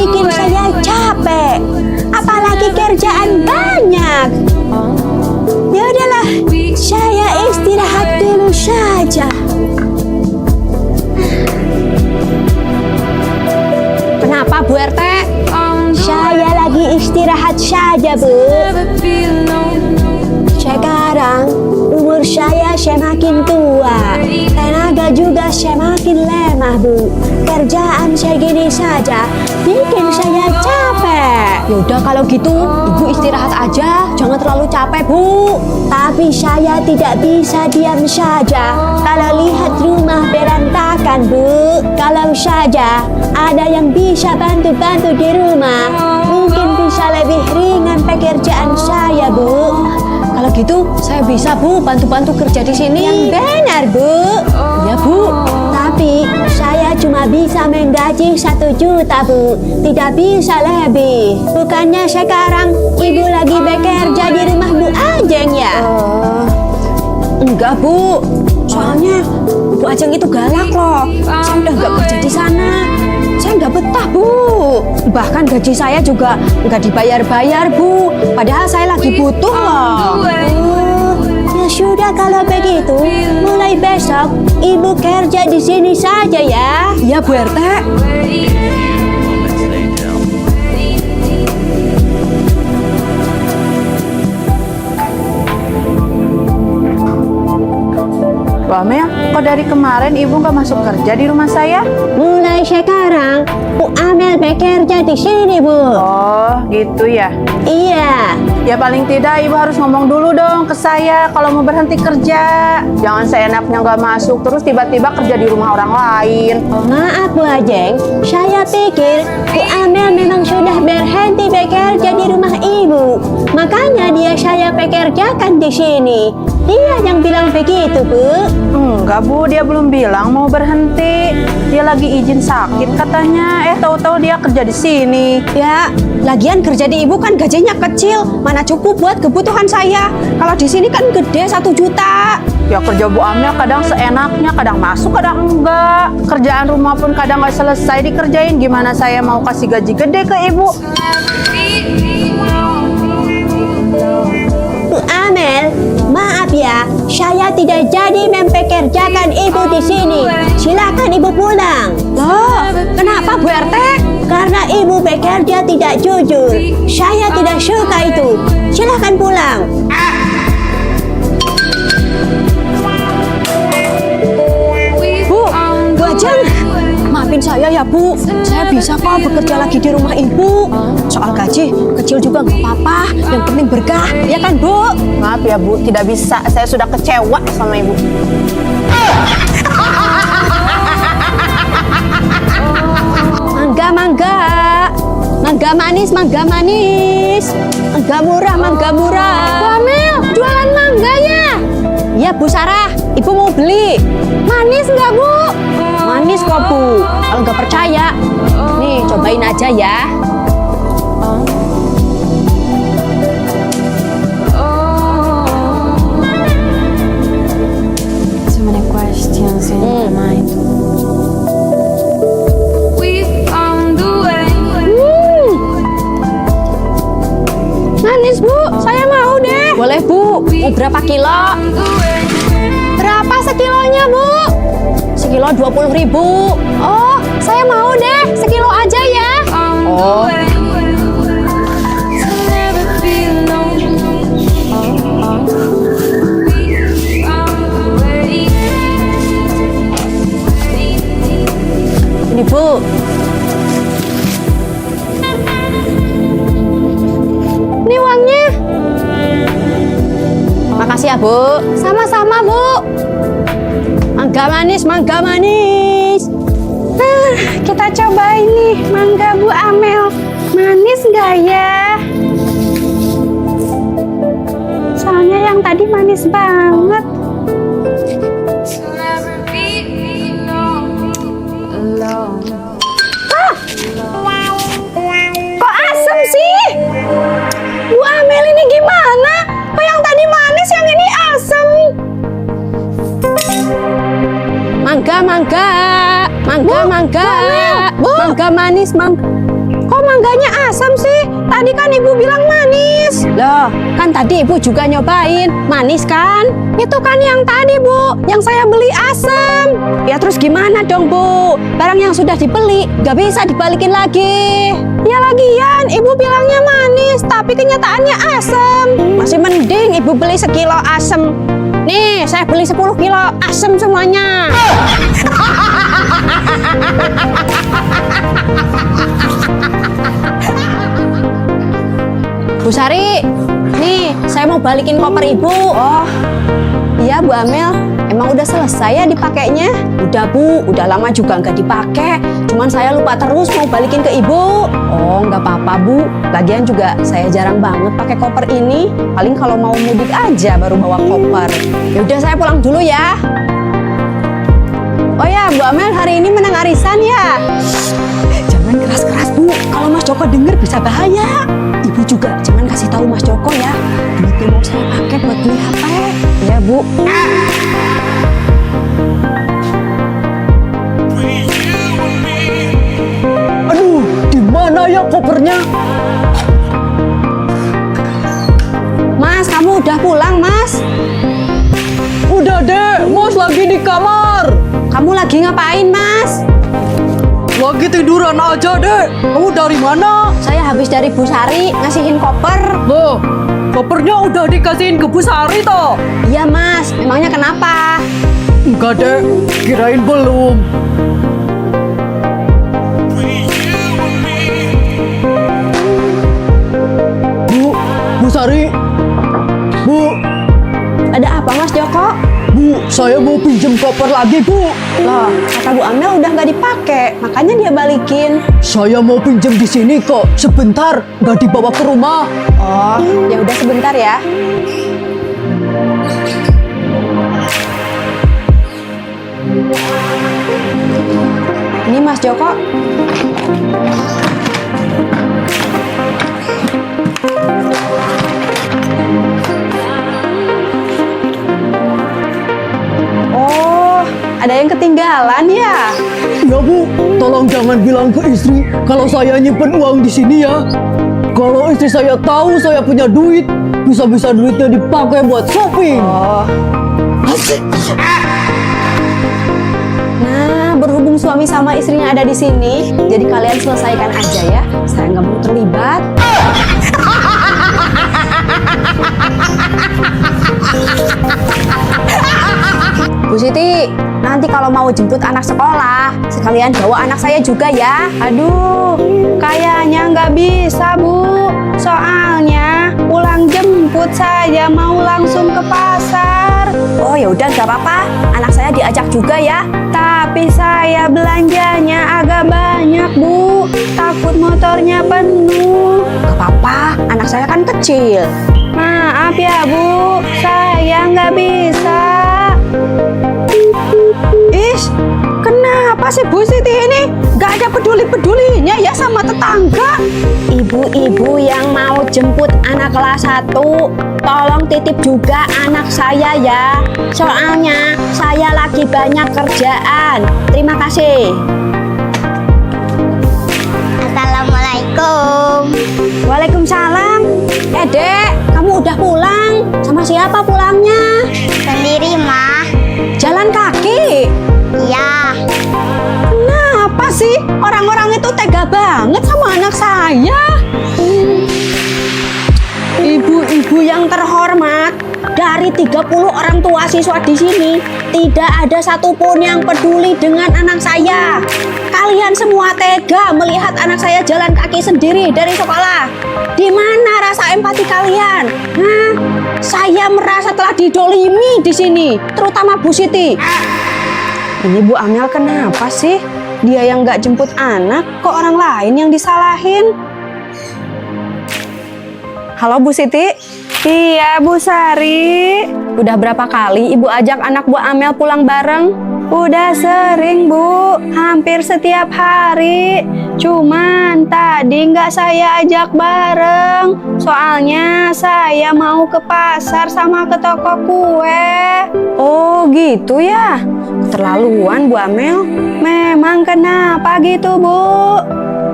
bikin saya capek. Apalagi kerjaan banyak. Ya udahlah, saya istirahat dulu saja. Kenapa Bu RT? Saya lagi istirahat saja, Bu. Sekarang umur saya semakin tua, tenaga juga semakin lemah, Bu. Kerjaan segini saja bikin saya capek. Yaudah kalau gitu Ibu istirahat aja, jangan terlalu capek, Bu. Tapi saya tidak bisa diam saja kalau lihat rumah berantakan, Bu. Kalau saja ada yang bisa bantu-bantu di rumah, mungkin bisa lebih ringan pekerjaan saya, Bu. Kalau gitu saya bisa, Bu, bantu-bantu kerja di sini. Yang benar, Bu. Ya, Bu. Tapi saya cuma bisa menggaji 1 juta, Bu. Tidak bisa lebih. Bukannya sekarang Ibu lagi bekerja di rumah Bu Ajeng ya? Enggak, Bu. Soalnya Bu Ajeng itu galak loh. Saya udah nggak kerja di sana. Saya nggak betah, Bu. Bahkan gaji saya juga nggak dibayar-bayar, Bu. Padahal saya lagi butuh loh. Ya sudah kalau begitu, mulai besok Ibu kerja di sini saja ya. Ya, Bu RT. Bu Amel, kok dari kemarin Ibu nggak masuk kerja di rumah saya? Mulai sekarang, Bu Amel bekerja di sini, Bu. Oh, gitu ya. Iya. Ya paling tidak Ibu harus ngomong dulu dong ke saya kalau mau berhenti kerja. Jangan seenaknya nggak masuk terus tiba-tiba kerja di rumah orang lain. Maaf Bu Ajeng, saya pikir Bu Amel memang sudah berhenti bekerja di rumah Ibu. Makanya dia saya pekerjakan di sini. Dia yang bilang begitu, Bu. Enggak, Bu, dia belum bilang mau berhenti. Dia lagi izin sakit katanya. Tahu-tahu dia kerja di sini. Ya, lagian kerja di Ibu kan gajinya kecil, mana cukup buat kebutuhan saya. Kalau di sini kan gede 1 juta. Ya kerja Bu Amel kadang seenaknya, kadang masuk, kadang enggak. Kerjaan rumah pun kadang nggak selesai dikerjain. Gimana saya mau kasih gaji gede ke Ibu? Bu Amel, maaf ya, saya tidak jadi mempekerjakan Ibu di sini. Silakan Ibu pulang. Loh, kenapa Bu RT? Karena Ibu bekerja tidak jujur. Saya tidak suka itu. Silakan pulang. Bu Ajeng, maafin saya ya, Bu. Saya bisa kok bekerja lagi di rumah Ibu. Soal gaji kecil juga nggak apa-apa. Yang penting berkah, ya kan, Bu? Maaf ya Bu, tidak bisa. Saya sudah kecewa sama Ibu. Mangga, mangga. Mangga manis, mangga manis. Mangga murah, mangga murah. Bu Amel, jualan mangga ya? Iya, Bu Sarah. Ibu mau beli. Manis nggak, Bu? Manis kok, Bu. Kalau nggak percaya, nih cobain aja ya. Too many questions in my mind. Manis, Bu. Saya mau deh. Boleh, Bu. Mau berapa kilo? Berapa sekilonya, Bu? Sekilo 20.000. Oh, saya mau deh. Sekilo aja ya. Oh. Ini, Bu. Ini uangnya. Makasih ya, Bu. Sama-sama, Bu. Mangga manis, mangga manis. Kita coba ini mangga Bu Amel. Manis nggak ya? Soalnya yang tadi manis banget. Kok asem sih? Bu Amel ini gimana? Kok yang tadi manis, yang ini asem? Mangga, mangga. Mangga, mangga. Mangga manis, mangga. Kok mangganya asam sih? Tadi kan ibu bilang manis. Loh, kan tadi ibu juga nyobain. Manis kan? Itu kan yang tadi bu, yang saya beli asam. Ya terus gimana dong bu? Barang yang sudah dibeli gak bisa dibalikin lagi. Ya lagian ibu bilangnya manis, tapi kenyataannya asam. Masih mending ibu beli sekilo asam. Nih, saya beli 10 kilo asam semuanya. Bu Sari, nih saya mau balikin koper ibu. Oh, iya Bu Amel, emang udah selesai ya dipakainya? Udah Bu, udah lama juga nggak dipakai. Cuman saya lupa terus mau balikin ke ibu. Oh, nggak apa-apa Bu. Lagian juga saya jarang banget pakai koper ini. Paling kalau mau mudik aja baru bawa koper. Yaudah saya pulang dulu ya. Oh ya, Bu Amel hari ini menang arisan ya? Jangan keras-keras Bu, kalau Mas Joko denger bisa bahaya. Ibu juga jangan kasih tahu Mas Joko ya. Duitnya mau saya pakai buat beli HP. Ya Bu. Aduh, di mana ya kopernya? Mas, kamu udah pulang Mas? Udah deh, Mas lagi di kamar. Kamu lagi ngapain Mas? Lagi tiduran aja deh. Kamu dari mana? Saya habis dari Bu Sari ngasihin koper. Loh, kopernya udah dikasihin ke Bu Sari toh? Iya Mas, memangnya kenapa? Enggak deh, kirain belum. Bu Sari. Bu, Ada apa Mas Joko? Bu, saya mau pinjem koper lagi, Bu. Loh, kata Bu Amel udah nggak dipakai, makanya dia balikin. Saya mau pinjem di sini kok. Sebentar, nggak dibawa ke rumah. Oh, ya udah sebentar ya. Ini Mas Joko. Oh, ada yang ketinggalan ya? Ya Bu, tolong jangan bilang ke istri kalau saya nyimpen uang di sini ya. Kalau istri saya tahu saya punya duit, bisa-bisa duitnya dipakai buat shopping. Oh. Nah, berhubung suami sama istrinya ada di sini, jadi kalian selesaikan aja ya. Saya nggak mau terlibat. Bu Siti, nanti kalau mau jemput anak sekolah, sekalian bawa anak saya juga ya. Aduh, kayaknya nggak bisa Bu. Soalnya pulang jemput saya mau langsung ke pasar. Oh ya udah nggak apa-apa, anak saya diajak juga ya. Tapi saya belanjanya agak banyak Bu, takut motornya penuh. Gak apa-apa, anak saya kan kecil. Maaf ya Bu, saya nggak bisa. Ish, kenapa sih Bu Siti ini gak ada peduli-pedulinya ya sama tetangga? Ibu-ibu yang mau jemput anak kelas 1, tolong titip juga anak saya ya. Soalnya saya lagi banyak kerjaan. Terima kasih. Assalamualaikum. Waalaikumsalam. Dek, kamu udah pulang? Sama siapa pulangnya? Sendiri, Mah. Jalan kaki? Ya, Kenapa sih orang-orang itu tega banget sama anak saya? Ibu-ibu yang terhormat, dari 30 orang tua siswa di sini, tidak ada satupun yang peduli dengan anak saya. Kalian semua tega melihat anak saya jalan kaki sendiri dari sekolah. Di mana rasa empati kalian? Hah? Saya merasa telah didolimi di sini, terutama Bu Siti. Ini Bu Amel kenapa sih? Dia yang nggak jemput anak, kok orang lain yang disalahin? Halo Bu Siti? Iya Bu Sari. Udah berapa kali Ibu ajak anak Bu Amel pulang bareng? Udah sering Bu, hampir setiap hari. Cuman tadi nggak saya ajak bareng. Soalnya saya mau ke pasar sama ke toko kue. Oh gitu ya? Keterlaluan Bu Amel. Memang kenapa gitu Bu?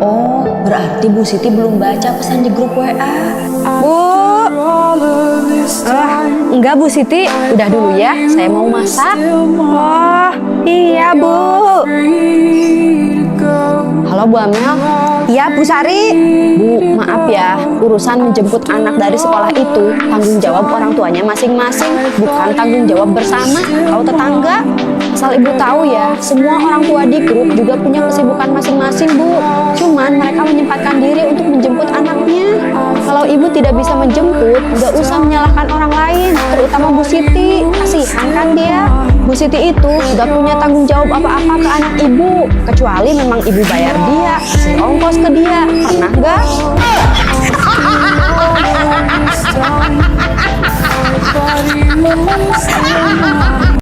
Oh, berarti Bu Siti belum baca pesan di grup WA. Bu. Enggak Bu Siti, udah dulu ya, saya mau masak. Oh, iya Bu. Halo Bu Amel. Iya Bu Sari. Bu, maaf ya, urusan menjemput anak dari sekolah itu tanggung jawab orang tuanya masing-masing, bukan tanggung jawab bersama atau tetangga. Asal Ibu tahu ya, semua orang tua di grup juga punya kesibukan masing-masing Bu. Cuman mereka menyempatkan diri untuk menjemput anaknya. Kalau Ibu tidak bisa menjemput, nggak usah menyalahkan orang lain, terutama Bu Siti. Kasihan kan dia. Bu Siti itu nggak punya tanggung jawab apa-apa ke anak Ibu, kecuali memang Ibu bayar dia, kasih ongkos ke dia. Pernah nggak? But you still